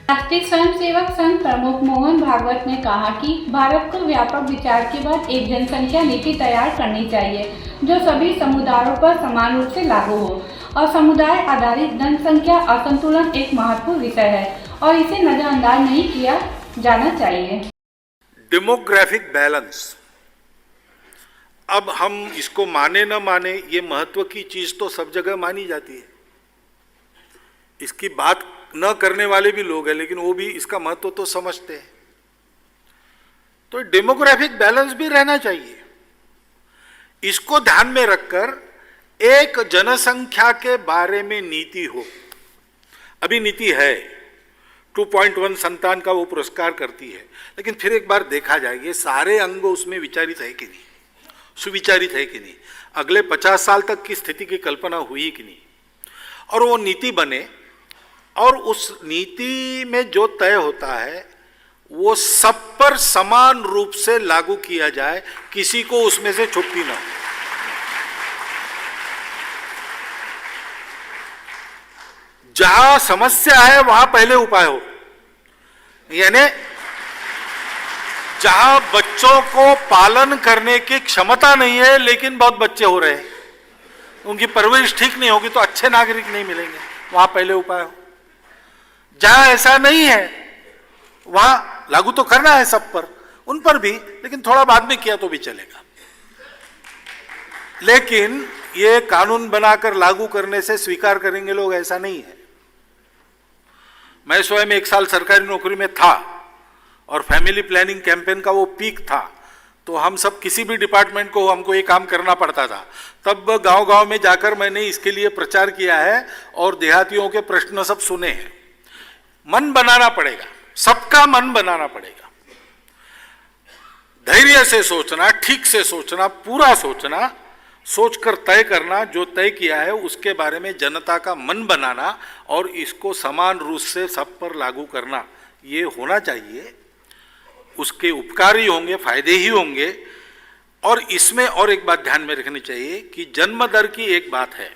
राष्ट्रीय स्वयंसेवक संघ प्रमुख मोहन भागवत ने कहा कि भारत को व्यापक विचार के बाद एक जनसंख्या नीति तैयार करनी चाहिए जो सभी समुदायों पर समान रूप से लागू हो और समुदाय आधारित जनसंख्या असंतुलन एक महत्वपूर्ण विषय है और इसे नजरअंदाज नहीं किया जाना चाहिए। डेमोग्राफिक बैलेंस, अब हम इसको माने न माने, ये महत्व की चीज तो सब जगह मानी जाती है। इसकी बात न करने वाले भी लोग हैं लेकिन वो भी इसका महत्व तो समझते हैं। तो डेमोग्राफिक बैलेंस भी रहना चाहिए। इसको ध्यान में रखकर एक जनसंख्या के बारे में नीति हो। अभी नीति है 2.1 संतान का वो पुरस्कार करती है, लेकिन फिर एक बार देखा जाए ये सारे अंग उसमें विचारित है कि नहीं, सुविचारित है कि नहीं, अगले 50 साल तक की स्थिति की कल्पना हुई कि नहीं, और वो नीति बने और उस नीति में जो तय होता है वो सब पर समान रूप से लागू किया जाए, किसी को उसमें से छुट्टी ना हो। जहां समस्या है वहां पहले उपाय हो, यानी जहां बच्चों को पालन करने की क्षमता नहीं है लेकिन बहुत बच्चे हो रहे हैं, उनकी परवरिश ठीक नहीं होगी तो अच्छे नागरिक नहीं मिलेंगे, वहां पहले उपाय हो। जहां ऐसा नहीं है वहां लागू तो करना है सब पर, उन पर भी, लेकिन थोड़ा बाद में किया तो भी चलेगा। लेकिन ये कानून बनाकर लागू करने से स्वीकार करेंगे लोग, ऐसा नहीं है। मैं स्वयं 1 साल सरकारी नौकरी में था और फैमिली प्लानिंग कैंपेन का वो पीक था, तो हम सब किसी भी डिपार्टमेंट को हमको ये काम करना पड़ता था। तब गांव-गांव में जाकर मैंने इसके लिए प्रचार किया है और देहातियों के प्रश्न सब सुने हैं। मन बनाना पड़ेगा, सबका मन बनाना पड़ेगा, धैर्य से सोचना, ठीक से सोचना, पूरा सोचना, सोचकर तय करना, जो तय किया है उसके बारे में जनता का मन बनाना और इसको समान रूप से सब पर लागू करना, ये होना चाहिए। उसके उपकार ही होंगे, फायदे ही होंगे। और इसमें और एक बात ध्यान में रखनी चाहिए कि जन्म दर की एक बात है।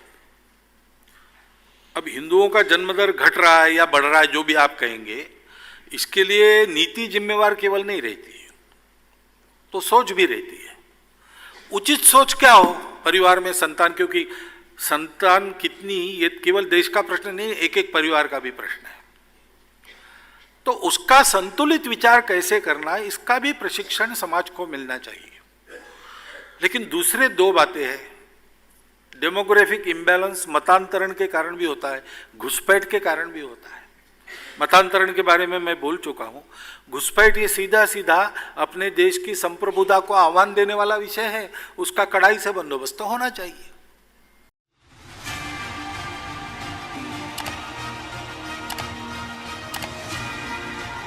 अब हिंदुओं का जन्म दर घट रहा है या बढ़ रहा है, जो भी आप कहेंगे, इसके लिए नीति जिम्मेवार केवल नहीं रहती है, तो सोच भी रहती है। उचित सोच क्या हो परिवार में संतान, क्योंकि संतान कितनी ये केवल देश का प्रश्न नहीं, एक एक परिवार का भी प्रश्न है। तो उसका संतुलित विचार कैसे करना, इसका भी प्रशिक्षण समाज को मिलना चाहिए। लेकिन दूसरे 2 बातें हैं। डेमोग्राफिक इम्बैलेंस मतांतरण के कारण भी होता है, घुसपैठ के कारण भी होता है। मतांतरण के बारे में मैं बोल चुका हूं। घुसपैठ ये सीधा सीधा अपने देश की संप्रभुता को आह्वान देने वाला विषय है, उसका कड़ाई से बंदोबस्त होना चाहिए।